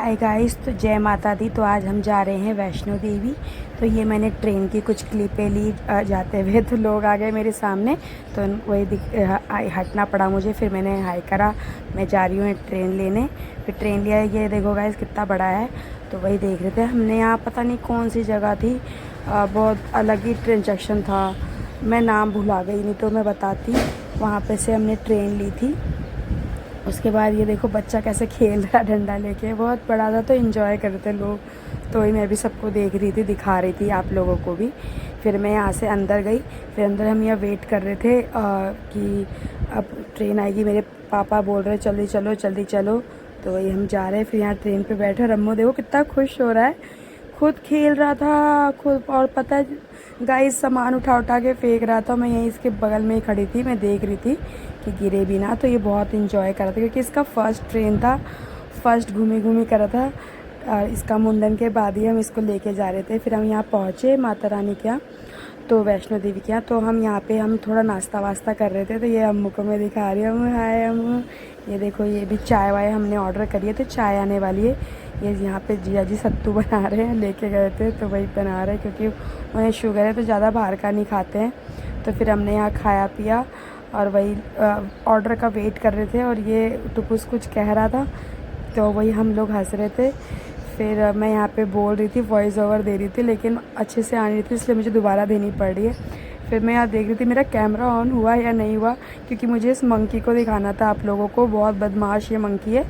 Hi guys, तो जय माता दी। तो आज हम जा रहे हैं वैष्णो देवी। तो ये मैंने ट्रेन की कुछ क्लिपें ली जाते हुए। तो लोग आ गए मेरे सामने, तो वही हटना पड़ा मुझे। फिर मैंने हाई करा, मैं जा रही हूँ ट्रेन लेने। फिर ट्रेन लिया। ये देखो गाइस कितना बड़ा है। तो वही देख रहे थे हमने। यहाँ पता नहीं कौन सी जगह थी, बहुत अलग ही ट्रेन सेक्शन था। मैं नाम भुला गई, नहीं तो मैं बताती। वहाँ पे से हमने ट्रेन ली थी। उसके बाद ये देखो बच्चा कैसे खेल रहा है डंडा लेके, बहुत बड़ा था। तो इन्जॉय कर रहे थे लोग। तो वही मैं भी सबको देख रही थी, दिखा रही थी आप लोगों को भी। फिर मैं यहाँ से अंदर गई। फिर अंदर हम यहाँ वेट कर रहे थे कि अब ट्रेन आएगी। मेरे पापा बोल रहे जल्दी चलो जल्दी चलो। तो वही हम जा रहे हैं। फिर यहाँ ट्रेन पे बैठे। रम्मू देखो कितना खुश हो रहा है, खुद खेल रहा था खुद। और पता है गाइस, सामान उठा उठा के फेंक रहा था। मैं यहीं इसके बगल में ही खड़ी थी, मैं देख रही थी कि गिरे भी ना। तो ये बहुत इंजॉय कर रहा था क्योंकि इसका फर्स्ट ट्रेन था, फर्स्ट घूमी घूमी कर रहा था। इसका मुंडन के बाद ही हम इसको लेके जा रहे थे। फिर हम यहाँ पहुँचे माता रानी के यहाँ, तो वैष्णो देवी के यहाँ। तो हम यहाँ पे हम थोड़ा नाश्ता वास्ता कर रहे थे। तो ये अम्मू को मैं दिखा रही हूँ, हाय अम्मू। ये देखो, ये भी चाय वाय हमने ऑर्डर करी है, तो चाय आने वाली है। ये यहाँ पे जिया जी सत्तू बना रहे हैं, लेके गए थे तो वही बना रहे हैं क्योंकि उन्हें शुगर है, तो ज़्यादा बाहर का नहीं खाते हैं। तो फिर हमने यहाँ खाया पिया और वही ऑर्डर का वेट कर रहे थे। और ये टुकुस कुछ कह रहा था, तो वही हम लोग हंस रहे थे। फिर मैं यहाँ पे बोल रही थी, वॉइस ओवर दे रही थी, लेकिन अच्छे से आ नहीं रही थी, इसलिए मुझे दोबारा देनी पड़ रही है। फिर मैं यहाँ देख रही थी मेरा कैमरा ऑन हुआ या नहीं हुआ, क्योंकि मुझे इस मंकी को दिखाना था आप लोगों को। बहुत बदमाश ये मंकी है,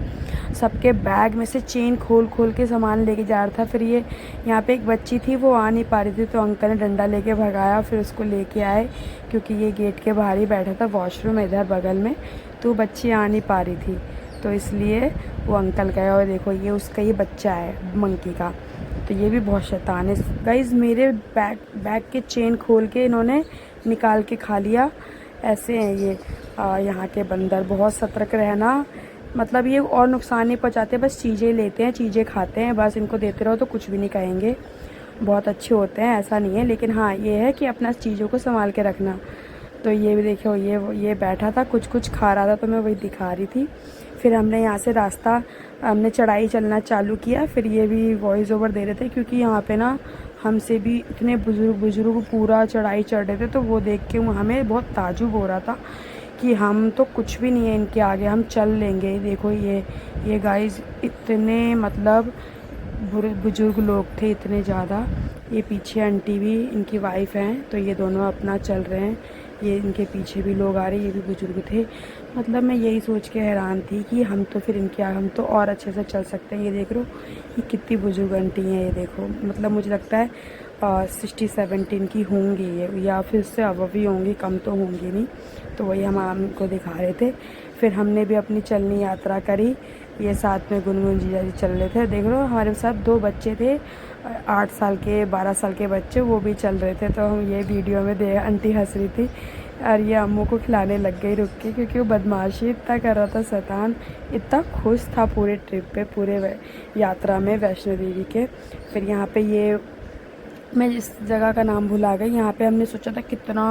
सबके बैग में से चेन खोल खोल के सामान लेके जा रहा था। फिर ये यहाँ पे एक बच्ची थी, वो आ नहीं पा रही थी, तो अंकल ने डंडा लेके भगाया। फिर उसको लेके आए क्योंकि ये गेट के बाहर ही बैठा था, वॉशरूम इधर बगल में, तो बच्ची आ नहीं पा रही थी, तो इसलिए वो अंकल गए। और देखो ये उसका ये बच्चा है मंकी का। तो ये भी बहुत शैतान है गाइस। मेरे बैग के चेन खोल के इन्होंने निकाल के खा लिया। ऐसे हैं ये यहाँ के बंदर। बहुत सतर्क रहना, मतलब ये और नुकसान नहीं पहुँचाते, बस चीज़ें लेते हैं, चीज़ें खाते हैं, बस इनको देते रहो तो कुछ भी नहीं कहेंगे। बहुत अच्छे होते हैं, ऐसा नहीं है, लेकिन हाँ ये है कि अपना चीज़ों को संभाल के रखना। तो ये भी देखो, ये बैठा था, कुछ कुछ खा रहा था, तो मैं वही दिखा रही थी। फिर हमने यहाँ से रास्ता, हमने चढ़ाई चलना चालू किया। फिर ये भी वॉइस ओवर दे रहे थे क्योंकि यहाँ पे ना हमसे भी इतने बुजुर्ग पूरा चढ़ाई चढ़ रहे थे। तो वो देख के हमें बहुत ताजुब हो रहा था कि हम तो कुछ भी नहीं है इनके आगे, हम चल लेंगे। देखो ये गाइस इतने मतलब बुजुर्ग लोग थे, इतने ज़्यादा। ये पीछे आंटी भी इनकी वाइफ हैं, तो ये दोनों अपना चल रहे हैं। ये इनके पीछे भी लोग आ रहे हैं, ये भी बुजुर्ग थे। मतलब मैं यही सोच के हैरान थी कि हम तो फिर इनके हम तो और अच्छे से चल सकते हैं। ये देख लो ये कितनी बुजुर्ग आंटी हैं, ये देखो। मतलब मुझे लगता है 60-70 की होंगी ये, या फिर उससे अब भी होंगी, कम तो होंगी नहीं। तो वही हम आपको दिखा रहे थे। फिर हमने भी अपनी चलनी यात्रा करी। ये साथ में गुनगुन जीजा जी चल रहे थे। देख लो हमारे साथ 2 बच्चे थे, 8 साल के 12 साल के बच्चे, वो भी चल रहे थे। तो हम ये वीडियो में देख, आंटी हंस रही थी और ये अम्मू को खिलाने लग गई रुक के, क्योंकि वो बदमाशी इतना कर रहा था शैतान। इतना खुश था पूरे ट्रिप पे, पूरे यात्रा में वैष्णो देवी के। फिर यहाँ पे ये, मैं इस जगह का नाम भुला गई। यहाँ पे हमने सोचा था कितना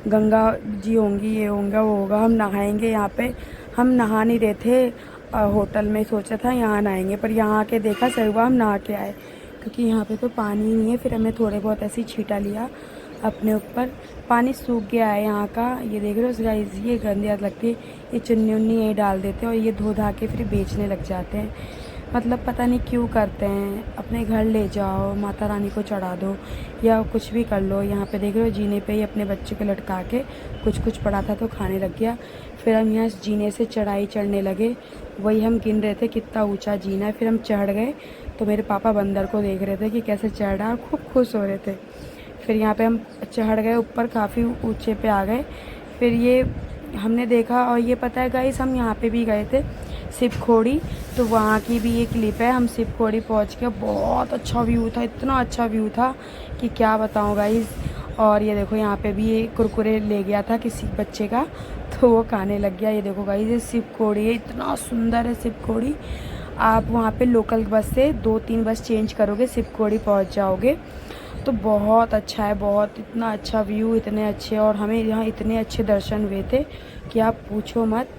गंगा जी होंगी, ये होगा वो होगा, हम नहाएंगे। यहाँ पे हम नहा नहीं रहे थे, होटल में सोचा था यहाँ नहाएंगे, पर यहाँ आके देखा सही हुआ हम नहा के आए, क्योंकि यहाँ पे तो पानी ही नहीं है। फिर हमने थोड़े बहुत ऐसे ही छींटा लिया अपने ऊपर। पानी सूख गया है यहाँ का। ये देख रहे हो गाइस, ये गंदी आदत लगती है, ये चुन्नी उन्नी यही डाल देते हैं और ये धो धा के फिर बेचने लग जाते हैं। मतलब पता नहीं क्यों करते हैं। अपने घर ले जाओ, माता रानी को चढ़ा दो या कुछ भी कर लो। यहाँ पे देख रहे हो जीने पे ही अपने बच्चे को लटका के कुछ पड़ा था तो खाने लग गया। फिर हम यहाँ जीने से चढ़ाई चढ़ने लगे। वही हम गिन रहे थे कितना ऊंचा जीना है। फिर हम चढ़ गए, तो मेरे पापा बंदर को देख रहे थे कि कैसे चढ़ रहा है, खूब खुश हो रहे थे। फिर यहाँ पे हम चढ़ गए ऊपर, काफ़ी ऊंचे पे आ गए। फिर ये हमने देखा, और ये पता है गाइस, हम यहाँ पे भी गए थे शिवखोड़ी, तो वहाँ की भी ये क्लिप है। हम शिवखोड़ी पहुँच के, बहुत अच्छा व्यू था, इतना अच्छा व्यू था कि क्या बताऊँ गाइस। और ये देखो यहाँ पे भी ये कुरकुरे ले गया था किसी बच्चे का, तो वो खाने लग गया। ये देखो गाइस, ये शिवखोड़ी है, इतना सुंदर है शिवखोड़ी। आप वहाँ पे लोकल बस से 2-3 बस चेंज करोगे, शिवखोड़ी पहुँच जाओगे। तो बहुत अच्छा है, बहुत, इतना अच्छा व्यू, इतने अच्छे, और हमें यहाँ इतने अच्छे दर्शन हुए थे कि आप पूछो मत।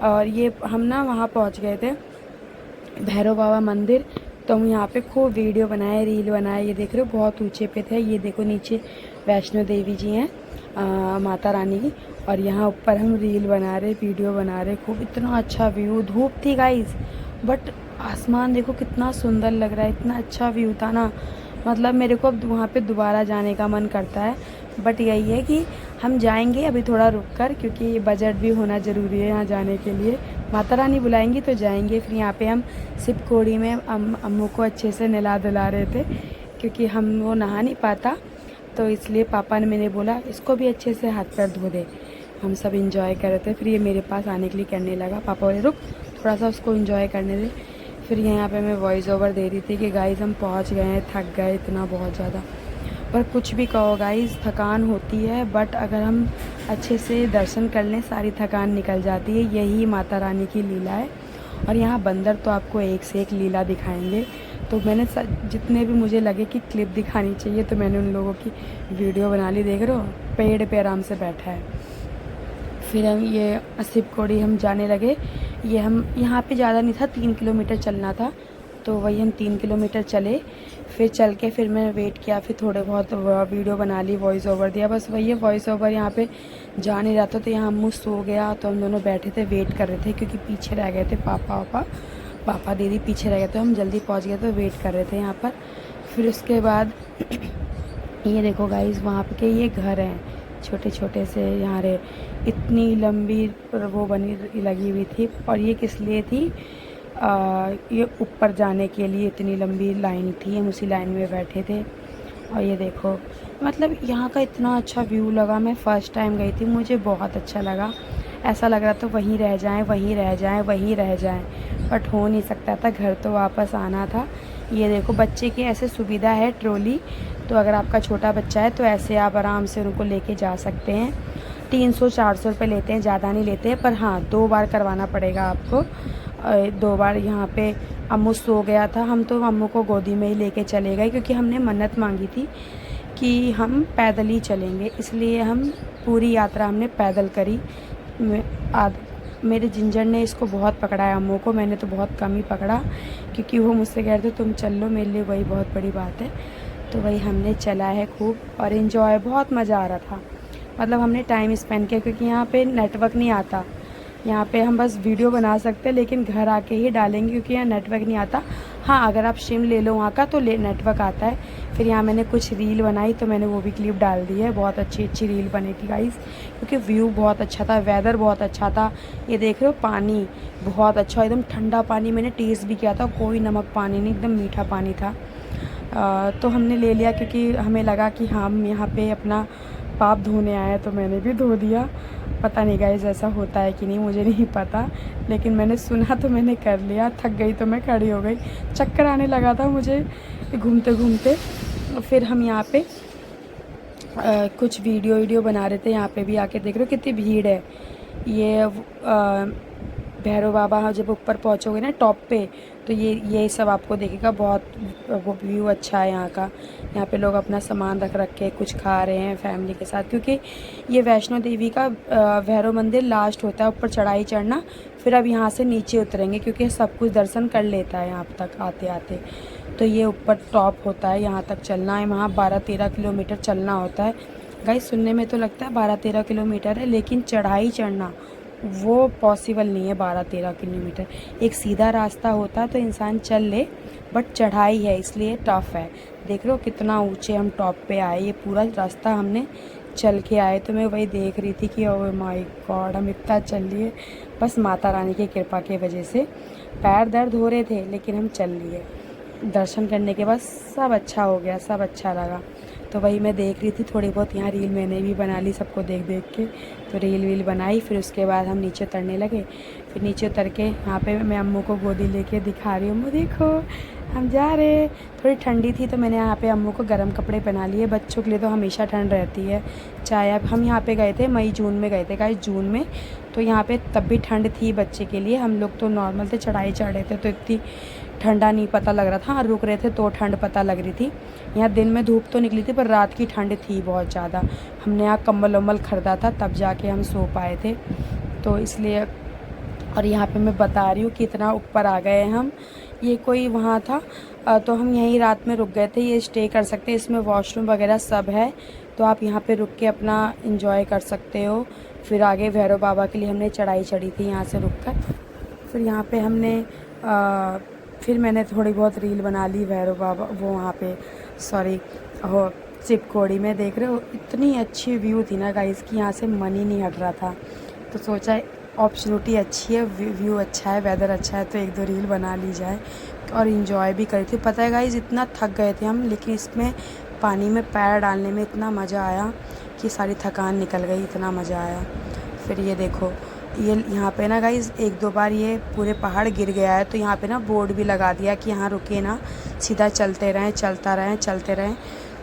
और ये हम ना वहाँ पहुँच गए थे भैरव बाबा मंदिर। तो हम यहाँ पे खूब वीडियो बनाए, रील बनाए। ये देख रहे हो बहुत ऊंचे पे थे। ये देखो नीचे वैष्णो देवी जी हैं, माता रानी की, और यहाँ ऊपर हम रील बना रहे, वीडियो बना रहे खूब। इतना अच्छा व्यू, धूप थी गाइस, बट आसमान देखो कितना सुंदर लग रहा है, इतना अच्छा व्यू था ना। मतलब मेरे को अब वहाँ पे दोबारा जाने का मन करता है। बट यही है कि हम जाएंगे अभी थोड़ा रुक कर, क्योंकि बजट भी होना ज़रूरी है यहाँ जाने के लिए। माता रानी बुलाएंगी तो जाएंगे। फिर यहाँ पे हम शिवखोड़ी में अम्मू को अच्छे से नहला धुला रहे थे, क्योंकि हम वो नहा नहीं पाता, तो इसलिए पापा ने मैंने बोला इसको भी अच्छे से हाथ पैर धो दे। हम सब इंजॉय कर रहे थे। फिर ये मेरे पास आने के लिए करने लगा, पापा बोले रुक थोड़ा सा उसको इंजॉय करने दे। फिर यहाँ पे मैं वॉइस ओवर दे रही थी कि गाइस हम पहुँच गए हैं, थक गए इतना बहुत ज़्यादा। पर कुछ भी कहो गाइस, थकान होती है, बट अगर हम अच्छे से दर्शन कर लें सारी थकान निकल जाती है। यही माता रानी की लीला है। और यहाँ बंदर तो आपको एक से एक लीला दिखाएंगे। तो मैंने जितने भी मुझे लगे कि क्लिप दिखानी चाहिए, तो मैंने उन लोगों की वीडियो बना ली। देख रहे हो पेड़ पे आराम से बैठा है। फिर हम ये शिवखोड़ी हम जाने लगे। ये हम यहाँ पे ज़्यादा नहीं था, 3 किलोमीटर चलना था, तो वही हम 3 किलोमीटर चले। फिर चल के फिर मैं वेट किया, फिर थोड़े बहुत वीडियो बना ली, वॉइस ओवर दिया। बस वही है, वॉइस ओवर यहाँ पे जा नहीं रहा था। तो यहाँ अम्मू सो गया, तो हम दोनों बैठे थे, वेट कर रहे थे, क्योंकि पीछे रह गए थे पापा दीदी पीछे रह गए थे। हम जल्दी पहुँच गए तो वेट कर रहे थे यहाँ पर। फिर उसके बाद ये देखो गाइस, वहाँ पे ये घर हैं छोटे छोटे से, यहाँ रे इतनी लंबी वो बनी लगी हुई थी। और ये किस लिए थी, ये ऊपर जाने के लिए इतनी लंबी लाइन थी, हम उसी लाइन में बैठे थे। और ये देखो, मतलब यहाँ का इतना अच्छा व्यू लगा। मैं फ़र्स्ट टाइम गई थी, मुझे बहुत अच्छा लगा। ऐसा लग रहा था वहीं रह जाएं, वहीं रह जाएं, वहीं रह जाएं, बट हो नहीं सकता था, घर तो वापस आना था। ये देखो बच्चे की ऐसे सुविधा है, ट्रॉली। तो अगर आपका छोटा बच्चा है तो ऐसे आप आराम से उनको लेके जा सकते हैं। 300-400 रुपये लेते हैं, ज़्यादा नहीं लेते हैं। पर हाँ, 2 बार करवाना पड़ेगा आपको। 2 बार यहाँ पे अम्मू सो गया था, हम तो अम्मू को गोदी में ही लेके चले गए, क्योंकि हमने मन्नत मांगी थी कि हम पैदल ही चलेंगे, इसलिए हम पूरी यात्रा हमने पैदल करी। मेरे जिंजर ने इसको बहुत पकड़ा है, अम्मू को। मैंने तो बहुत कम ही पकड़ा, क्योंकि वो मुझसे कह रहे थे तुम चल लो, मेरे लिए वही बहुत बड़ी बात है। तो वही हमने चला है खूब, और इन्जॉय, बहुत मज़ा आ रहा था। मतलब हमने टाइम स्पेंड किया, क्योंकि यहाँ पे नेटवर्क नहीं आता। यहाँ पे हम बस वीडियो बना सकते हैं, लेकिन घर आके ही डालेंगे, क्योंकि यहाँ नेटवर्क नहीं आता। हाँ, अगर आप सिम ले लो वहाँ का तो नेटवर्क आता है। फिर यहाँ मैंने कुछ रील बनाई, तो मैंने वो भी क्लिप डाल दी है। बहुत अच्छी अच्छी रील बनी थी गाइस, क्योंकि व्यू बहुत अच्छा था, वेदर बहुत अच्छा था। ये देख रहे हो पानी बहुत अच्छा, एकदम ठंडा पानी। मैंने टेस्ट भी किया था, कोई नमक पानी नहीं, एकदम मीठा पानी था। तो हमने ले लिया, क्योंकि हमें लगा कि हम यहाँ पे अपना पाप धोने आए, तो मैंने भी धो दिया। पता नहीं गाइस ऐसा होता है कि नहीं, मुझे नहीं पता, लेकिन मैंने सुना तो मैंने कर लिया। थक गई तो मैं खड़ी हो गई, चक्कर आने लगा था मुझे घूमते घूमते। फिर हम यहाँ पे कुछ वीडियो बना रहे थे। यहाँ पे भी आके देख रहे हो कितनी भीड़ है। ये भैरव बाबा जब ऊपर पहुँचोगे ना टॉप पे, तो ये सब आपको देखेगा। बहुत वो व्यू अच्छा है यहाँ का। यहाँ पे लोग अपना सामान रख के कुछ खा रहे हैं फैमिली के साथ, क्योंकि ये वैष्णो देवी का भैरव मंदिर लास्ट होता है, ऊपर चढ़ाई चढ़ना। फिर अब यहाँ से नीचे उतरेंगे, क्योंकि सब कुछ दर्शन कर लेता है यहाँ तक आते आते। तो ये ऊपर टॉप होता है, यहाँ तक चलना है। वहाँ 12-13 किलोमीटर चलना होता है। गाइस सुनने में तो लगता है 12-13 किलोमीटर है, लेकिन चढ़ाई चढ़ना वो पॉसिबल नहीं है। 12-13 किलोमीटर एक सीधा रास्ता होता तो इंसान चल ले, बट चढ़ाई है इसलिए टफ है। देख लो कितना ऊंचे हम टॉप पे आए, ये पूरा रास्ता हमने चल के आए। तो मैं वही देख रही थी कि ओह माय गॉड, हम इतना चल लिए, बस माता रानी की कृपा की वजह से। पैर दर्द हो रहे थे, लेकिन हम चल लिए। दर्शन करने के बाद सब अच्छा हो गया, सब अच्छा लगा। तो वही मैं देख रही थी, थोड़ी बहुत यहाँ रील मैंने भी बना ली सबको देख देख के। तो रील वील बनाई, फिर उसके बाद हम नीचे उतरने लगे। फिर नीचे उतर के यहाँ पे मैं अम्मू को गोदी लेके दिखा रही हूँ, अम्मू देखो हम जा रहे। थोड़ी ठंडी थी तो मैंने यहाँ पे अम्मू को गर्म कपड़े पहना लिए। बच्चों के लिए तो हमेशा ठंड रहती है, चाहे अब हम यहाँ पे गए थे मई जून में गए थे गाइस, जून में। तो यहाँ पे तब भी ठंड थी बच्चे के लिए। हम लोग तो नॉर्मल थे, चढ़ाई चढ़ रहे थे, तो इतनी ठंडा नहीं पता लग रहा था। रुक रहे थे तो ठंड पता लग रही थी। यहाँ दिन में धूप तो निकली थी, पर रात की ठंड थी बहुत ज़्यादा। हमने यहाँ कम्बल वम्बल ख़रीदा था, तब जाके हम सो पाए थे। तो इसलिए और यहाँ पे मैं बता रही हूँ कि इतना ऊपर आ गए हम। ये कोई वहाँ था तो हम यहीं रात में रुक गए थे। ये स्टे कर सकते हैं, इसमें वॉशरूम वगैरह सब है, तो आप यहाँ पे रुक के अपना एंजॉय कर सकते हो। फिर आगे भैरव बाबा के लिए हमने चढ़ाई चढ़ी थी यहाँ से रुक कर। फिर यहाँ पे हमने फिर मैंने थोड़ी बहुत रील बना ली भैरव बाबा वो वहाँ पे, सॉरी हो शिवखोड़ी में। देख रहे हो इतनी अच्छी व्यू थी ना गाइस कि यहाँ से मन ही नहीं हट रहा था। तो सोचा अपॉर्चुनिटी अच्छी है, व्यू अच्छा है, वेदर अच्छा है, तो एक दो रील बना ली जाए और इन्जॉय भी करी थी। पता है गाइस इतना थक गए थे हम, लेकिन इसमें पानी में पैर डालने में इतना मज़ा आया कि सारी थकान निकल गई, इतना मज़ा आया। फिर ये देखो ये यहाँ पे ना गाइस एक दो बार ये पूरे पहाड़ गिर गया है, तो यहाँ पे ना बोर्ड भी लगा दिया कि यहाँ रुके ना, सीधा चलते रहें, चलता रहें, चलते रहें।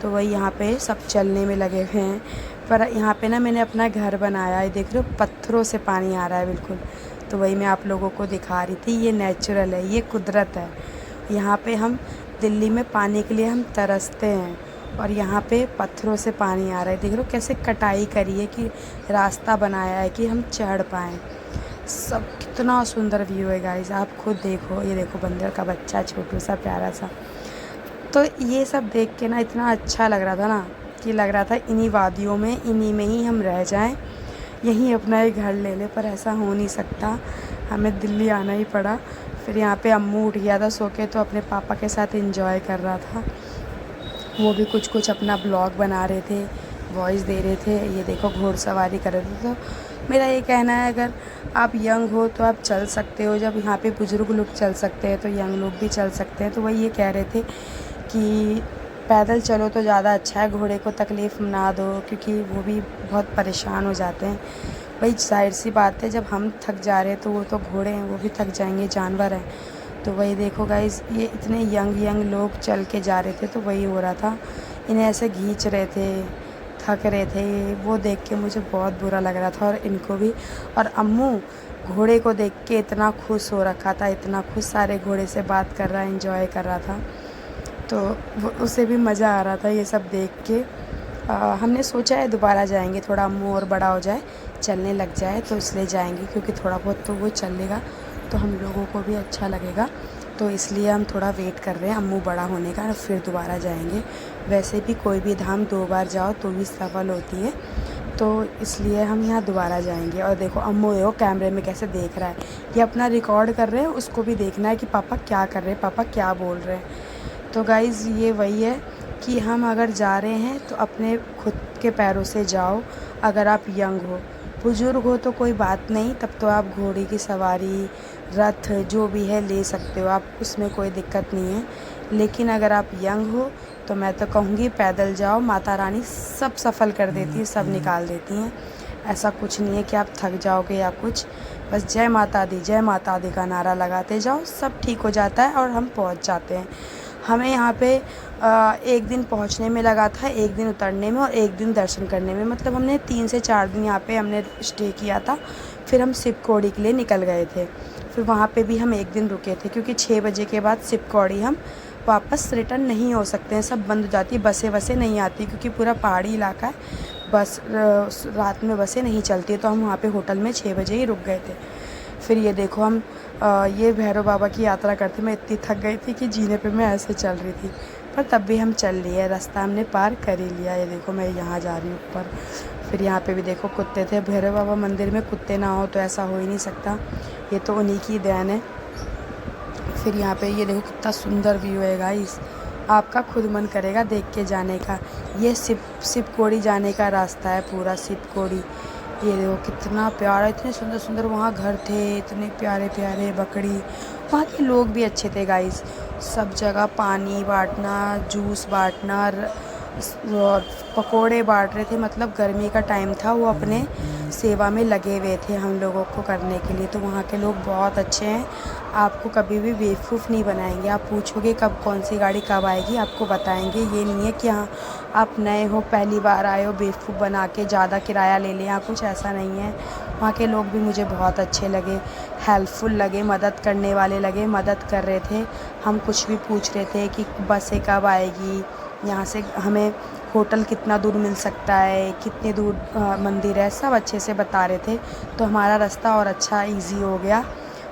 तो वही यहाँ पे सब चलने में लगे हुए हैं। पर यहाँ पे ना मैंने अपना घर बनाया है, देख रहे हो पत्थरों से पानी आ रहा है बिल्कुल। तो वही मैं आप लोगों को दिखा रही थी, ये नेचुरल है, ये कुदरत है। यहाँ पे हम दिल्ली में पानी के लिए हम तरसते हैं और यहाँ पे पत्थरों से पानी आ रहा है। देख लो कैसे कटाई करी है कि रास्ता बनाया है कि हम चढ़ पाएँ। सब कितना सुंदर व्यू है गाइस, आप खुद देखो। ये देखो बंदर का बच्चा छोटू सा प्यारा सा। तो ये सब देख के ना इतना अच्छा लग रहा था ना कि लग रहा था इन्हीं वादियों में, इन्हीं में ही हम रह जाएं, यहीं अपना एक घर ले लें। पर ऐसा हो नहीं सकता, हमें दिल्ली आना ही पड़ा। फिर यहाँ पे अम्मू उठ गया था सो के, तो अपने पापा के साथ एंजॉय कर रहा था। वो भी कुछ कुछ अपना ब्लॉग बना रहे थे, वॉइस दे रहे थे। ये देखो घोड़सवारी कर रहे थे। तो मेरा ये कहना है अगर आप यंग हो तो आप चल सकते हो, जब यहाँ पे बुज़ुर्ग लोग चल सकते हैं तो यंग लोग भी चल सकते हैं। तो वही ये कह रहे थे कि पैदल चलो तो ज़्यादा अच्छा है, घोड़े को तकलीफ़ ना दो क्योंकि वो भी बहुत परेशान हो जाते हैं। भाई जाहिर सी बात है, जब हम थक जा रहे हैं तो वो तो घोड़े हैं, वो भी थक जाएंगे, जानवर हैं। तो वही देखो गाइस ये इतने यंग लोग चल के जा रहे थे, तो वही हो रहा था, इन्हें ऐसे खींच रहे थे, थक रहे थे। वो देख के मुझे बहुत बुरा लग रहा था और इनको भी। और अम्मू घोड़े को देख के इतना खुश हो रखा था, इतना खुश, सारे घोड़े से बात कर रहा है, एंजॉय कर रहा था। तो उसे भी मज़ा आ रहा था ये सब देख के। हमने सोचा है दोबारा जाएंगे, थोड़ा अम्मू और बड़ा हो जाए, चलने लग जाए, तो इसलिए जाएंगे क्योंकि थोड़ा बहुत तो वो चलेगा तो हम लोगों को भी अच्छा लगेगा। तो इसलिए हम थोड़ा वेट कर रहे हैं अम्मू बड़ा होने का, फिर दोबारा जाएंगे। वैसे भी कोई भी धाम 2 बार जाओ तो भी सफल होती है, तो इसलिए हम यहाँ दोबारा जाएंगे। और देखो अम्मू देखो कैमरे में कैसे देख रहा है, ये अपना रिकॉर्ड कर रहे हैं, उसको भी देखना है कि पापा क्या कर रहे हैं, पापा क्या बोल रहे हैं। तो गाइज़ ये वही है कि हम अगर जा रहे हैं तो अपने खुद के पैरों से जाओ। अगर आप यंग हो, बुज़ुर्ग हो तो कोई बात नहीं, तब तो आप घोड़े की सवारी, रथ जो भी है ले सकते हो आप, उसमें कोई दिक्कत नहीं है। लेकिन अगर आप यंग हो तो मैं तो कहूँगी पैदल जाओ, माता रानी सब सफल कर देती है, सब निकाल देती हैं। ऐसा कुछ नहीं है कि आप थक जाओगे या कुछ, बस जय माता दी का नारा लगाते जाओ, सब ठीक हो जाता है और हम पहुँच जाते हैं। हमें यहाँ पे एक दिन पहुँचने में लगा था, एक दिन उतरने में और एक दिन दर्शन करने में, मतलब हमने 3 से 4 दिन यहाँ पे हमने स्टे किया था। फिर हम शिवखोड़ी के लिए निकल गए थे, फिर वहाँ पे भी हम एक दिन रुके थे क्योंकि 6 बजे के बाद शिवखोड़ी हम वापस रिटर्न नहीं हो सकते हैं, सब बंद हो जाती है, बसें वसें नहीं आती क्योंकि पूरा पहाड़ी इलाका है, बस रात में बसें नहीं चलती है। तो हम वहाँ पे होटल में 6 बजे ही रुक गए थे। फिर ये देखो हम ये भैरव बाबा की यात्रा करते, मैं इतनी थक गई थी कि जीने पे मैं ऐसे चल रही थी, पर तब भी हम चल लिए, रास्ता हमने पार कर ही लिया। ये देखो मैं यहाँ जा रही हूँ ऊपर। फिर यहाँ पे भी देखो कुत्ते थे, भैरव बाबा मंदिर में कुत्ते ना हो तो ऐसा हो ही नहीं सकता, ये तो उन्हीं की देन है। फिर यहाँ पे ये देखो कितना सुंदर व्यू है गाइस, आपका खुद मन करेगा देख के जाने का। ये शिवखोड़ी जाने का रास्ता है पूरा, शिवखोड़ी। ये देखो कितना प्यारा, इतने सुंदर सुंदर वहाँ घर थे, इतने प्यारे प्यारे बकरी। वहाँ के लोग भी अच्छे थे गाइस, सब जगह पानी बांटना, जूस बांटना और पकोड़े बांट रहे थे, मतलब गर्मी का टाइम था, वो अपने सेवा में लगे हुए थे हम लोगों को करने के लिए। तो वहाँ के लोग बहुत अच्छे हैं, आपको कभी भी बेवकूफ़ नहीं बनाएंगे। आप पूछोगे कब कौन सी गाड़ी कब आएगी, आपको बताएंगे। ये नहीं है कि हाँ आप नए हो, पहली बार आए हो, बेवकूफ़ बना के ज़्यादा किराया ले लें, यहाँ कुछ ऐसा नहीं है। वहाँ के लोग भी मुझे बहुत अच्छे लगे, हेल्पफुल लगे, मदद करने वाले लगे, मदद कर रहे थे। हम कुछ भी पूछ रहे थे कि बसें कब आएगी, यहाँ से हमें होटल कितना दूर मिल सकता है, कितने दूर मंदिर है, सब अच्छे से बता रहे थे। तो हमारा रास्ता और अच्छा इजी हो गया।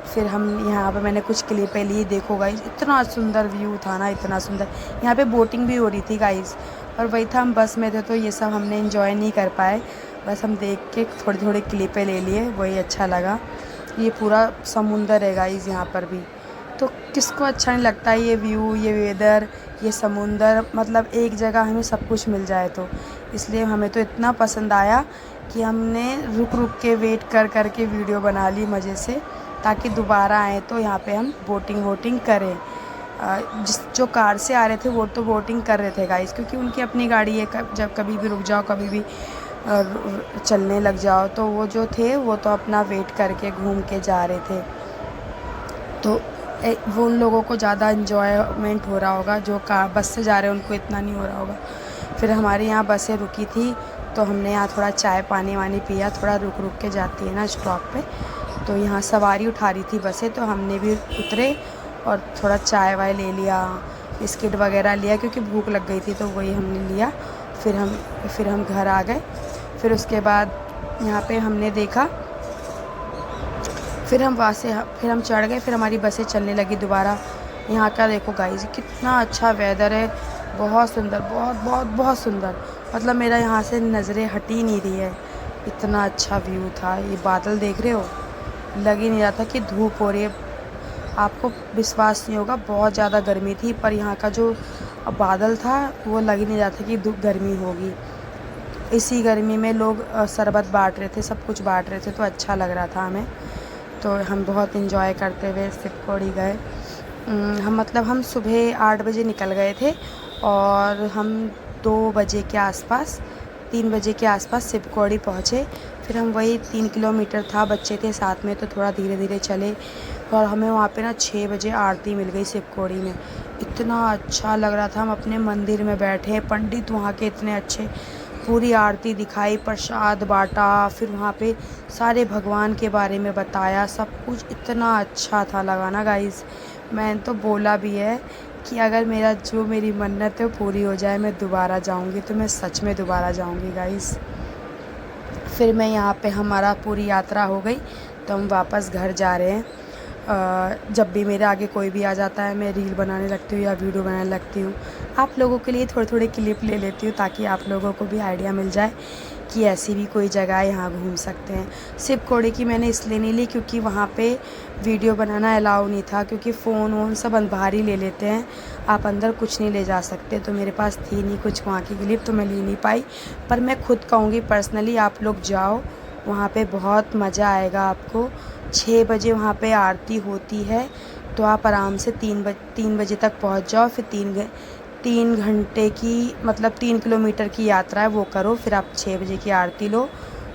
फिर हम यहाँ पे मैंने कुछ क्लिपें ली। देखो गाइस, इतना सुंदर व्यू था ना, इतना सुंदर। यहाँ पे बोटिंग भी हो रही थी गाइस, और वही था, हम बस में थे तो ये सब हमने एंजॉय नहीं कर पाए। बस हम देख के थोड़ी थोड़ी क्लिपें ले लिए, वही अच्छा लगा। ये पूरा समुंदर है गाइस यहाँ पर भी, तो किसको अच्छा नहीं लगता है ये व्यू, ये वेदर, ये समुंदर। मतलब एक जगह हमें सब कुछ मिल जाए तो इसलिए हमें तो इतना पसंद आया कि हमने रुक रुक के वेट कर कर के वीडियो बना ली मज़े से, ताकि दोबारा आए तो यहाँ पे हम बोटिंग वोटिंग करें। जिस जो कार से आ रहे थे वो तो बोटिंग कर रहे थे गाइस, क्योंकि उनकी अपनी गाड़ी है। जब कभी भी रुक जाओ, कभी भी चलने लग जाओ, तो वो जो थे वो तो अपना वेट करके घूम के जा रहे थे। तो वो उन लोगों को ज़्यादा इन्जॉयमेंट हो रहा होगा, जो कार बस से जा रहे हैं उनको इतना नहीं हो रहा होगा। फिर हमारे यहाँ बसें रुकी थी तो हमने यहाँ थोड़ा चाय पानी वानी पिया, थोड़ा रुक रुक के जाती है ना स्टॉप पे। तो यहाँ सवारी उठा रही थी बसें, तो हमने भी उतरे और थोड़ा चाय वाय ले लिया, बिस्किट वगैरह लिया, क्योंकि भूख लग गई थी तो वही हमने लिया। फिर हम घर आ गए। फिर उसके बाद यहाँ पे हमने देखा, फिर हम वहाँ से फिर हम चढ़ गए। फिर हमारी बसें चलने लगी दोबारा। यहाँ का देखो गाइस, कितना अच्छा वेदर है, बहुत सुंदर, बहुत बहुत बहुत सुंदर। मतलब मेरा यहाँ से नज़रें हट ही नहीं रही है, इतना अच्छा व्यू था। ये बादल देख रहे हो, लग ही नहीं रहा था कि धूप हो रही है। आपको विश्वास नहीं होगा, बहुत ज़्यादा गर्मी थी, पर यहाँ का जो बादल था वो लग ही नहीं रहा था कि गर्मी होगी। इसी गर्मी में लोग शरबत बांट रहे थे, सब कुछ बांट रहे थे, तो अच्छा लग रहा था हमें। तो हम बहुत इन्जॉय करते हुए शिवखोड़ी गए। हम सुबह 8 बजे निकल गए थे और हम 2 बजे के आसपास, 3 बजे के आसपास शिवखोड़ी पहुँचे। फिर हम वही 3 किलोमीटर था, बच्चे थे साथ में तो थोड़ा धीरे धीरे चले, और हमें वहाँ पे ना 6 बजे आरती मिल गई शिवखोड़ी में। इतना अच्छा लग रहा था, हम अपने मंदिर में बैठे, पंडित वहाँ के इतने अच्छे, पूरी आरती दिखाई, प्रसाद बांटा, फिर वहाँ पे सारे भगवान के बारे में बताया, सब कुछ इतना अच्छा था लगा ना गाइस। मैंने तो बोला भी है कि अगर मेरी मन्नत है वो पूरी हो जाए, मैं दोबारा जाऊँगी, तो मैं सच में दोबारा जाऊँगी गाइस। फिर मैं यहाँ पे हमारा पूरी यात्रा हो गई, तो हम वापस घर जा रहे हैं। जब भी मेरे आगे कोई भी आ जाता है, मैं रील बनाने लगती हूँ या वीडियो बनाने लगती हूँ। आप लोगों के लिए थोड़े थोड़े क्लिप ले लेती हूँ, ताकि आप लोगों को भी आइडिया मिल जाए कि ऐसी भी कोई जगह है, यहाँ घूम सकते हैं। शिवखोड़ी की मैंने इसलिए नहीं ली क्योंकि वहाँ पे वीडियो बनाना अलाउ नहीं था, क्योंकि फ़ोन वोन सब बाहर ही ले लेते हैं, आप अंदर कुछ नहीं ले जा सकते। तो मेरे पास थी नहीं कुछ वहाँ की क्लिप, तो मैं ले नहीं पाई। पर मैं खुद कहूँगी पर्सनली, आप लोग जाओ, वहाँ पे बहुत मज़ा आएगा आपको। 6 बजे वहाँ पे आरती होती है, तो आप आराम से 3 बजे तक पहुँच जाओ। फिर 3 घंटे की, मतलब 3 किलोमीटर की यात्रा है, वो करो। फिर आप 6 बजे की आरती लो,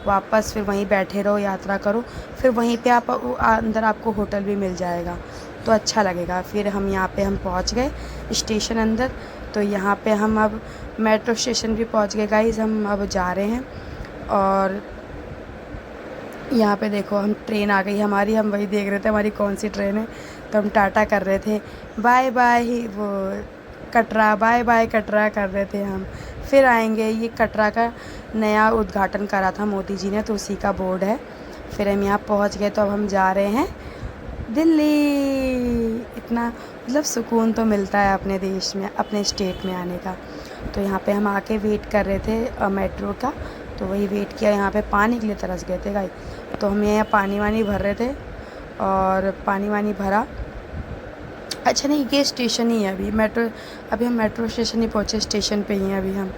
वापस फिर वहीं बैठे रहो, यात्रा करो। फिर वहीं पे आप अंदर आपको होटल भी मिल जाएगा, तो अच्छा लगेगा। फिर हम यहाँ पे हम पहुँच गए स्टेशन अंदर। तो यहाँ पे हम अब मेट्रो स्टेशन भी पहुँच गए गाइस, हम अब जा रहे हैं। और यहाँ पे देखो, हम ट्रेन आ गई हमारी, हम वही देख रहे थे हमारी कौन सी ट्रेन है, तो हम टाटा कर रहे थे, बाय बाय वो कटरा, बाय बाय कटरा कर रहे थे हम। फिर आएंगे, ये कटरा का नया उद्घाटन करा था मोदी जी ने, तो उसी का बोर्ड है। फिर हम यहाँ पहुँच गए, तो अब हम जा रहे हैं दिल्ली। इतना मतलब सुकून तो मिलता है अपने देश में, अपने स्टेट में आने का। तो यहाँ पे हम आके वेट कर रहे थे मेट्रो का, तो वही वेट किया। यहाँ पे पानी के लिए तरस गए थे गाइस, तो हम यहाँ पानी वानी भर रहे थे, और पानी वानी भरा। अच्छा नहीं, ये स्टेशन ही है अभी हम मेट्रो स्टेशन ही पहुँचे, स्टेशन पे ही हैं अभी हम।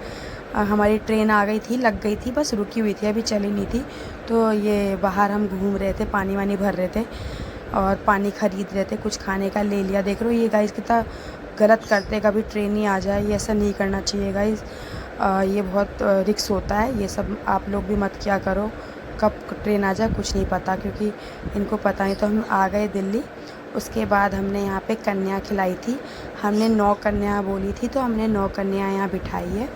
हमारी ट्रेन आ गई थी, लग गई थी, बस रुकी हुई थी, अभी चली नहीं थी। तो ये बाहर हम घूम रहे थे, पानी वानी भर रहे थे और पानी ख़रीद रहे थे, कुछ खाने का ले लिया। देख रहे हो ये गाइस कितना गलत करते, कभी ट्रेन ही आ जाए, ये ऐसा नहीं करना चाहिए गाइस। ये बहुत रिस्क होता है, ये सब आप लोग भी मत किया करो। कब ट्रेन आ जाए कुछ नहीं पता, क्योंकि इनको पता नहीं। तो हम आ गए दिल्ली। उसके बाद हमने यहाँ पे कन्या खिलाई थी, हमने 9 कन्या बोली थी, तो हमने 9 कन्या यहाँ बिठाई है।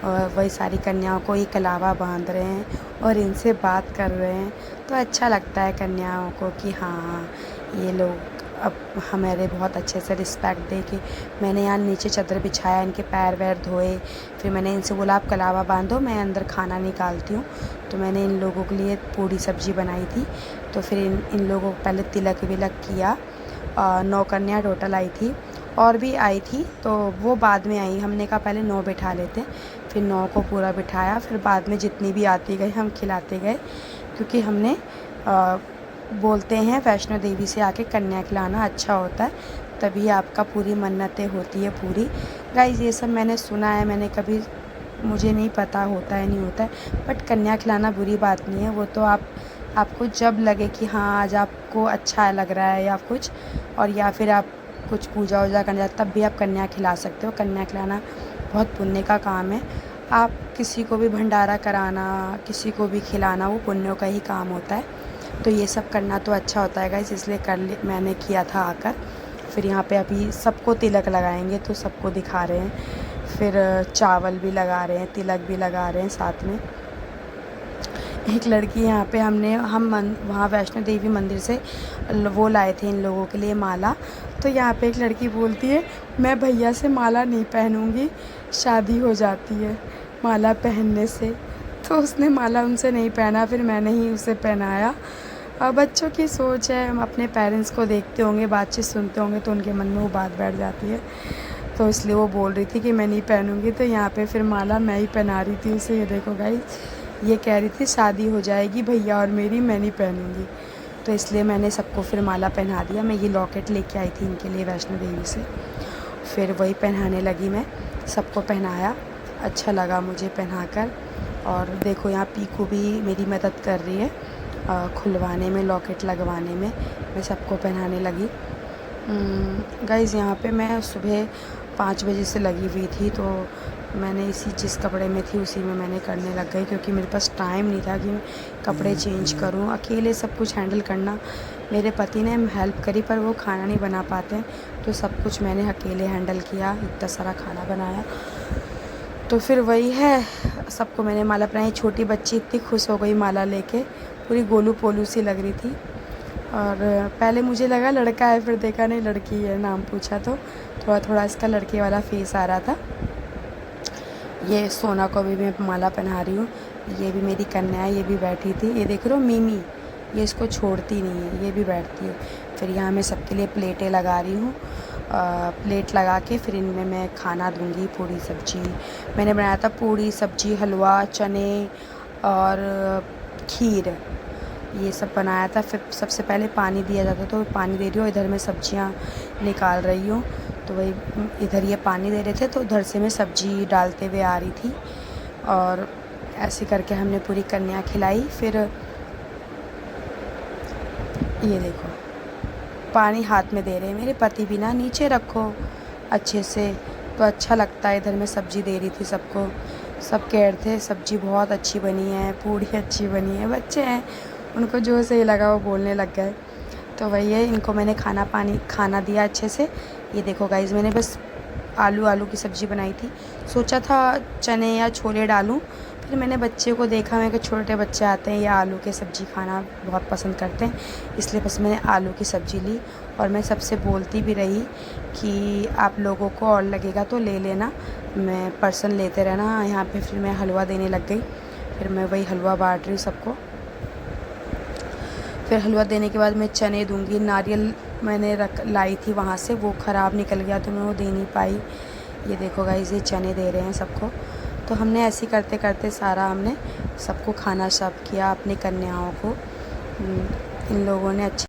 और वही सारी कन्याओं को ये कलावा बांध रहे हैं और इनसे बात कर रहे हैं, तो अच्छा लगता है कन्याओं को कि हाँ ये लोग अब हमारे बहुत अच्छे से रिस्पेक्ट दे के मैंने यहाँ नीचे चादर बिछाया, इनके पैर वैर धोए। फिर मैंने इनसे बोला आप कलावा बांधो, मैं अंदर खाना निकालती हूँ। तो मैंने इन लोगों के लिए पूड़ी सब्ज़ी बनाई थी। तो फिर इन लोगों को पहले तिलक विलक किया। 9 कन्या टोटल आई थी, और भी आई थी तो वो बाद में आई। हमने कहा पहले 9 बिठा लेते, फिर 9 को पूरा बिठाया। फिर बाद में जितनी भी आती गई हम खिलाते गए, क्योंकि हमने बोलते हैं वैष्णो देवी से आके कन्या खिलाना अच्छा होता है, तभी आपका पूरी मन्नतें होती है पूरी। गाइस ये सब मैंने सुना है, मैंने कभी, मुझे नहीं पता होता है नहीं होता है, बट कन्या खिलाना बुरी बात नहीं है। वो तो आपको जब लगे कि हाँ आज आपको अच्छा लग रहा है या कुछ, और या फिर आप कुछ पूजा वूजा करने जाते, तब भी आप कन्या खिला सकते हो। कन्या खिलाना बहुत पुण्य का काम है। आप किसी को भी भंडारा कराना, किसी को भी खिलाना, वो पुण्यों का ही काम होता है। तो ये सब करना तो अच्छा होता है गाइस, इसलिए मैंने किया था आकर। फिर यहाँ पे अभी सबको तिलक लगाएंगे, तो सबको दिखा रहे हैं। फिर चावल भी लगा रहे हैं, तिलक भी लगा रहे हैं साथ में। एक लड़की यहाँ पे हम वहाँ वैष्णो देवी मंदिर से वो लाए थे इन लोगों के लिए माला। तो यहाँ पे एक लड़की बोलती है मैं भैया से माला नहीं पहनूँगी, शादी हो जाती है माला पहनने से। तो उसने माला उनसे नहीं पहना, फिर मैंने ही उसे पहनाया। अब बच्चों की सोच है, हम अपने पेरेंट्स को देखते होंगे, बातचीत सुनते होंगे, तो उनके मन में वो बात बैठ जाती है। तो इसलिए वो बोल रही थी कि मैं नहीं पहनूँगी। तो यहाँ पे फिर माला मैं ही पहना रही थी उसे। ये देखो गाइस, ये कह रही थी शादी हो जाएगी भैया और मेरी, मैं नहीं पहनूँगी। तो इसलिए मैंने सबको फिर माला पहना दिया। मैं ये लॉकेट लेके आई थी इनके लिए वैष्णो देवी से, फिर वही पहनाने लगी। मैं सबको पहनाया, अच्छा लगा मुझे पहनाकर। और देखो यहाँ पीकू भी मेरी मदद कर रही है खुलवाने में, लॉकेट लगवाने में। मैं सबको पहनाने लगी। गाइज़ यहाँ पे मैं सुबह 5 बजे से लगी हुई थी, तो मैंने जिस कपड़े में थी उसी में मैंने करने लग गई, क्योंकि मेरे पास टाइम नहीं था कि मैं कपड़े चेंज करूं। अकेले सब कुछ हैंडल करना, मेरे पति ने हेल्प करी पर वो खाना नहीं बना पाते हैं, तो सब कुछ मैंने अकेले हैंडल किया। इतना सारा खाना बनाया। तो फिर वही है, सबको मैंने माला पहनाई। छोटी बच्ची इतनी खुश हो गई माला लेके, पूरी गोलू पोलू सी लग रही थी। और पहले मुझे लगा लड़का है, फिर देखा नहीं लड़की है। नाम पूछा तो थोड़ा थोड़ा इसका लड़के वाला फेस आ रहा था। ये सोना को भी मैं माला पहना रही हूँ। ये भी मेरी कन्या है, ये भी बैठी थी। ये देख रहे हो मीमी, ये इसको छोड़ती नहीं है, ये भी बैठती है। फिर यहाँ मैं सबके लिए प्लेटें लगा रही हूँ। प्लेट लगा के फिर इनमें मैं खाना दूँगी। पूड़ी सब्जी मैंने बनाया था, पूड़ी सब्जी, हलवा, चने और खीर, ये सब बनाया था। फिर सबसे पहले पानी दिया जाता, तो पानी दे रही हूँ। इधर मैं सब्जियाँ निकाल रही हूँ, तो वही इधर ये पानी दे रहे थे, तो उधर से मैं सब्जी डालते हुए आ रही थी। और ऐसे करके हमने पूरी कन्या खिलाई। फिर ये देखो पानी हाथ में दे रहे हैं मेरे पति भी ना, नीचे रखो अच्छे से तो अच्छा लगता है। इधर मैं सब्जी दे रही थी सबको, सब कह रहे थे सब्जी बहुत अच्छी बनी है, पूड़ी अच्छी बनी है। बच्चे हैं, उनको जो सही लगा वो बोलने लग गए। तो वही है, इनको मैंने खाना दिया अच्छे से। ये देखो गाइज़, मैंने बस आलू की सब्ज़ी बनाई थी। सोचा था चने या छोले डालूं, फिर मैंने बच्चे को देखा, मैं कि छोटे बच्चे आते हैं ये आलू की सब्ज़ी खाना बहुत पसंद करते हैं, इसलिए बस मैंने आलू की सब्ज़ी ली। और मैं सबसे बोलती भी रही कि आप लोगों को और लगेगा तो ले लेना, मैं पर्सन लेते रहना यहाँ पे। फिर मैं हलवा देने लग गई, फिर मैं वही हलवा बांट रही हूँ सबको। फिर हलवा देने के बाद मैं चने दूंगी। नारियल मैंने लाई थी वहाँ से, वो ख़राब निकल गया तो मैं वो दे नहीं पाई। ये देखो गाइस, ये चने दे रहे हैं सबको। तो हमने ऐसे करते करते सारा हमने सबको खाना सर्व किया, अपनी कन्याओं को। इन लोगों ने अच्छे